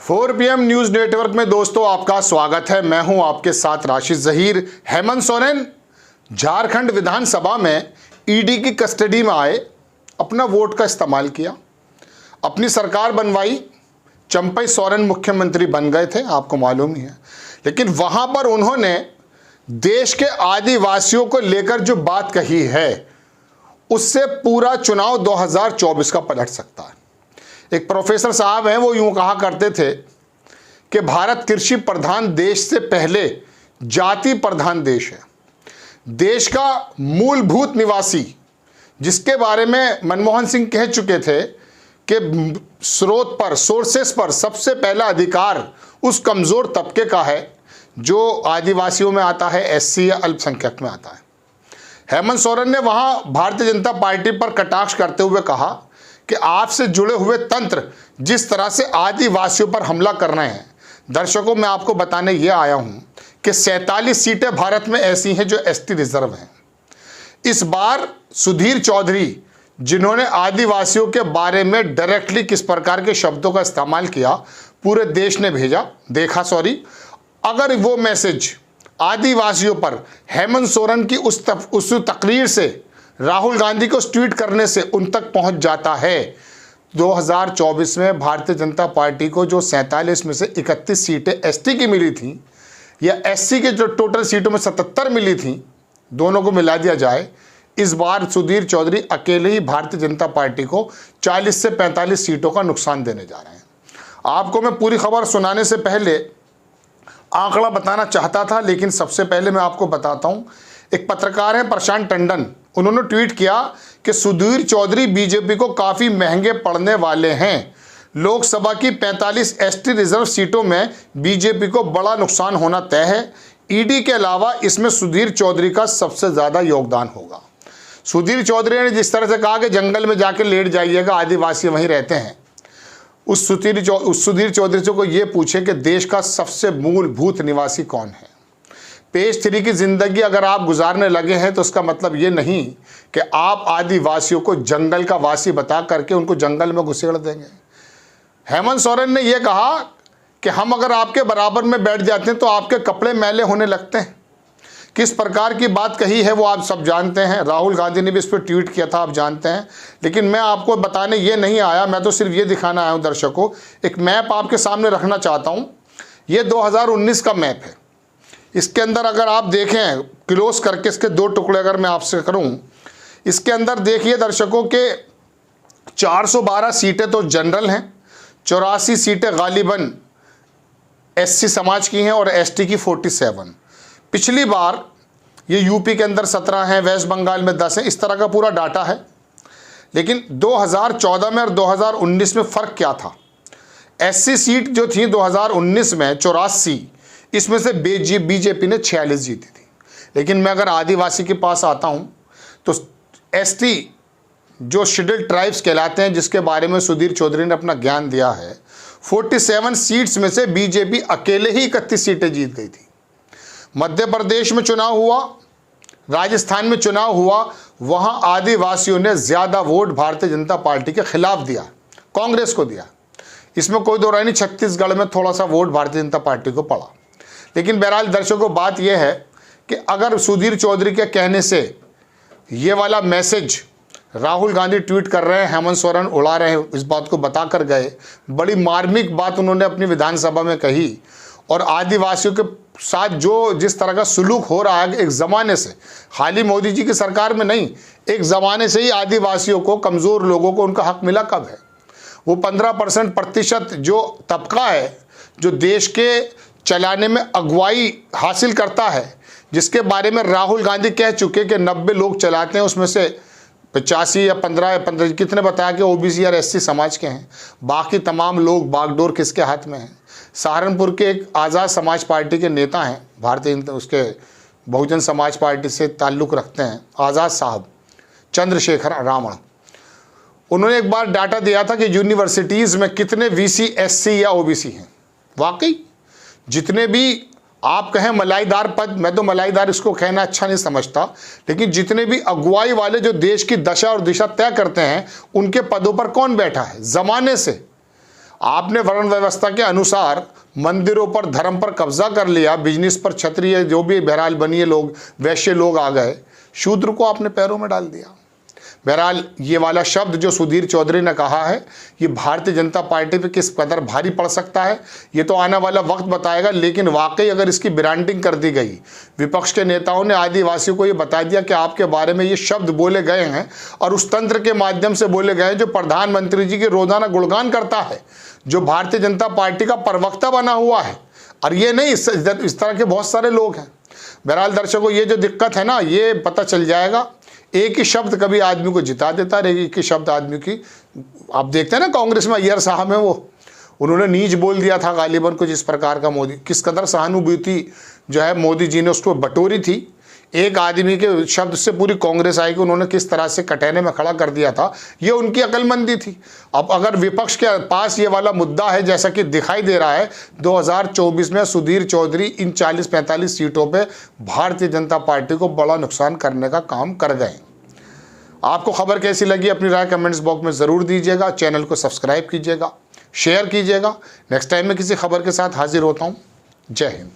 4 PM news network में दोस्तों आपका स्वागत है। मैं हूं आपके साथ राशिद जहीर। हेमंत सोरेन झारखंड विधानसभा में ईडी की कस्टडी में आए, अपना वोट का इस्तेमाल किया, अपनी सरकार बनवाई। चंपई सोरेन मुख्यमंत्री बन गए थे, आपको मालूम ही है। लेकिन वहां पर उन्होंने देश के आदिवासियों को लेकर जो बात कही है, उससे पूरा चुनाव 2024 का पलट सकता है। एक प्रोफेसर साहब हैं, वो यूं कहा करते थे कि भारत कृषि प्रधान देश से पहले जाति प्रधान देश है। देश का मूलभूत निवासी, जिसके बारे में मनमोहन सिंह कह चुके थे कि स्रोत पर, सोर्सेस पर सबसे पहला अधिकार उस कमज़ोर तबके का है जो आदिवासियों में आता है, एससी या अल्पसंख्यक में आता है। हेमंत सोरेन ने वहाँ भारतीय जनता पार्टी पर कटाक्ष करते हुए कहा कि आपसे जुड़े हुए तंत्र जिस तरह से आदिवासियों पर हमला कर रहे हैं। दर्शकों, मैं आपको बताने ये आया हूँ कि 47 सीटें भारत में ऐसी हैं जो एसटी रिजर्व हैं। इस बार सुधीर चौधरी, जिन्होंने आदिवासियों के बारे में डायरेक्टली किस प्रकार के शब्दों का इस्तेमाल किया, पूरे देश ने देखा। अगर वो मैसेज आदिवासियों पर हेमंत सोरेन की उस तकरीर से, राहुल गांधी को ट्वीट करने से उन तक पहुंच जाता है, 2024 में भारतीय जनता पार्टी को जो 47 में से 31 सीटें एसटी की मिली थी, या एससी के जो टोटल सीटों में 77 मिली थी, दोनों को मिला दिया जाए, इस बार सुधीर चौधरी अकेले ही भारतीय जनता पार्टी को 40 से 45 सीटों का नुकसान देने जा रहे हैं। आपको मैं पूरी खबर सुनाने से पहले आंकड़ा बताना चाहता था, लेकिन सबसे पहले मैं आपको बताता हूं। एक पत्रकार हैं प्रशांत टंडन, उन्होंने ट्वीट किया कि सुधीर चौधरी बीजेपी को काफ़ी महंगे पड़ने वाले हैं। लोकसभा की 45 एसटी रिजर्व सीटों में बीजेपी को बड़ा नुकसान होना तय है। ईडी के अलावा इसमें सुधीर चौधरी का सबसे ज़्यादा योगदान होगा। सुधीर चौधरी ने जिस तरह से कहा कि जंगल में जाके लेट जाइएगा, आदिवासी वहीं रहते हैं, उस सुधीर चौधरी से को ये पूछे कि देश का सबसे मूलभूत निवासी कौन है। पेज 3 की जिंदगी अगर आप गुजारने लगे हैं तो उसका मतलब ये नहीं कि आप आदिवासियों को जंगल का वासी बता करके उनको जंगल में घुसेड़ देंगे। हेमंत सोरेन ने यह कहा कि हम अगर आपके बराबर में बैठ जाते हैं तो आपके कपड़े मैले होने लगते हैं। किस प्रकार की बात कही है वो आप सब जानते हैं। राहुल गांधी ने भी इस पर ट्वीट किया था, आप जानते हैं। लेकिन मैं आपको बताने ये नहीं आया, मैं तो सिर्फ ये दिखाना आया हूँ दर्शकों। एक मैप आपके सामने रखना चाहता हूँ। ये 2019 का मैप है। इसके अंदर अगर आप देखें, क्लोज करके इसके 2 टुकड़े अगर मैं आपसे करूं, इसके अंदर देखिए दर्शकों के 412 सीटें तो जनरल हैं, 84 सीटें गालिबन एससी समाज की हैं और एसटी की 47। पिछली बार ये यूपी के अंदर 17 हैं, वेस्ट बंगाल में 10 हैं, इस तरह का पूरा डाटा है। लेकिन 2014 में और 2019 में फ़र्क क्या था? एससी सीट जो थी 2019 में 84, इसमें से बीजेपी ने 46 जीती थी। लेकिन मैं अगर आदिवासी के पास आता हूं तो एसटी जो शेड्यूल्ड ट्राइब्स कहलाते हैं, जिसके बारे में सुधीर चौधरी ने अपना ज्ञान दिया है, 47 सीट्स में से बीजेपी अकेले ही 31 सीटें जीत गई थी। मध्य प्रदेश में चुनाव हुआ, राजस्थान में चुनाव हुआ, वहां आदिवासियों ने ज़्यादा वोट भारतीय जनता पार्टी के खिलाफ दिया, कांग्रेस को दिया। इसमें कोई दो राय नहीं। छत्तीसगढ़ में थोड़ा सा वोट भारतीय जनता पार्टी को पड़ा। लेकिन बहरहाल दर्शकों, बात यह है कि अगर सुधीर चौधरी के कहने से ये वाला मैसेज राहुल गांधी ट्वीट कर रहे हैं, हेमंत सोरेन उड़ा रहे हैं, इस बात को बता कर गए, बड़ी मार्मिक बात उन्होंने अपनी विधानसभा में कही। और आदिवासियों के साथ जो जिस तरह का सुलूक हो रहा है एक ज़माने से, हाल ही मोदी जी की सरकार में नहीं, एक ज़माने से ही आदिवासियों को, कमज़ोर लोगों को उनका हक मिला कब है? वो 15% जो तबका है, जो देश के चलाने में अगुवाई हासिल करता है, जिसके बारे में राहुल गांधी कह चुके कि 90 लोग चलाते हैं, उसमें से 85 या 15 कितने बताया कि ओबीसी और एससी समाज के हैं। बाकी तमाम लोग बागडोर किसके हाथ में हैं? सहारनपुर के एक आज़ाद समाज पार्टी के नेता हैं, भारतीय उसके बहुजन समाज पार्टी से ताल्लुक़ रखते हैं, आज़ाद साहब, चंद्रशेखर रावण। उन्होंने एक बार डाटा दिया था कि यूनिवर्सिटीज़ में कितने वीसी, एससी या ओबीसी हैं। वाकई जितने भी आप कहें मलाईदार पद, मैं तो मलाईदार इसको कहना अच्छा नहीं समझता, लेकिन जितने भी अगुवाई वाले जो देश की दशा और दिशा तय करते हैं, उनके पदों पर कौन बैठा है? ज़माने से आपने वर्ण व्यवस्था के अनुसार मंदिरों पर, धर्म पर कब्जा कर लिया, बिजनेस पर, क्षत्रिय जो भी बहरहाल बनिए लोग, वैश्य लोग आ गए, शूद्र को आपने पैरों में डाल दिया। बहरहाल ये वाला शब्द जो सुधीर चौधरी ने कहा है, ये भारतीय जनता पार्टी पे किस कदर भारी पड़ सकता है, ये तो आने वाला वक्त बताएगा। लेकिन वाकई अगर इसकी ब्रांडिंग कर दी गई, विपक्ष के नेताओं ने आदिवासियों को ये बता दिया कि आपके बारे में ये शब्द बोले गए हैं और उस तंत्र के माध्यम से बोले गए जो प्रधानमंत्री जी के रोजाना गुणगान करता है, जो भारतीय जनता पार्टी का प्रवक्ता बना हुआ है, और ये नहीं, इस तरह के बहुत सारे लोग हैं। बहरहाल दर्शकों, ये जो दिक्कत है ना, ये पता चल जाएगा। एक ही शब्द कभी आदमी को जिता देता है, एक ही शब्द आदमी की, आप देखते हैं ना कांग्रेस में अय्यर साहब है, वो उन्होंने नीच बोल दिया था गालिबन को, जिस प्रकार का मोदी, किस कदर सहानुभूति जो है मोदी जी ने उसको बटोरी थी। एक आदमी के शब्द से पूरी कांग्रेस आई कि उन्होंने किस तरह से कटहने में खड़ा कर दिया था, ये उनकी अक्लमंदी थी। अब अगर विपक्ष के पास ये वाला मुद्दा है, जैसा कि दिखाई दे रहा है 2024 में सुधीर चौधरी इन 40-45 सीटों पे भारतीय जनता पार्टी को बड़ा नुकसान करने का काम कर गए। आपको खबर कैसी लगी, अपनी राय कमेंट्स बॉक्स में ज़रूर दीजिएगा। चैनल को सब्सक्राइब कीजिएगा, शेयर कीजिएगा। नेक्स्ट टाइम मैं किसी खबर के साथ हाजिर होता हूँ। जय हिंद।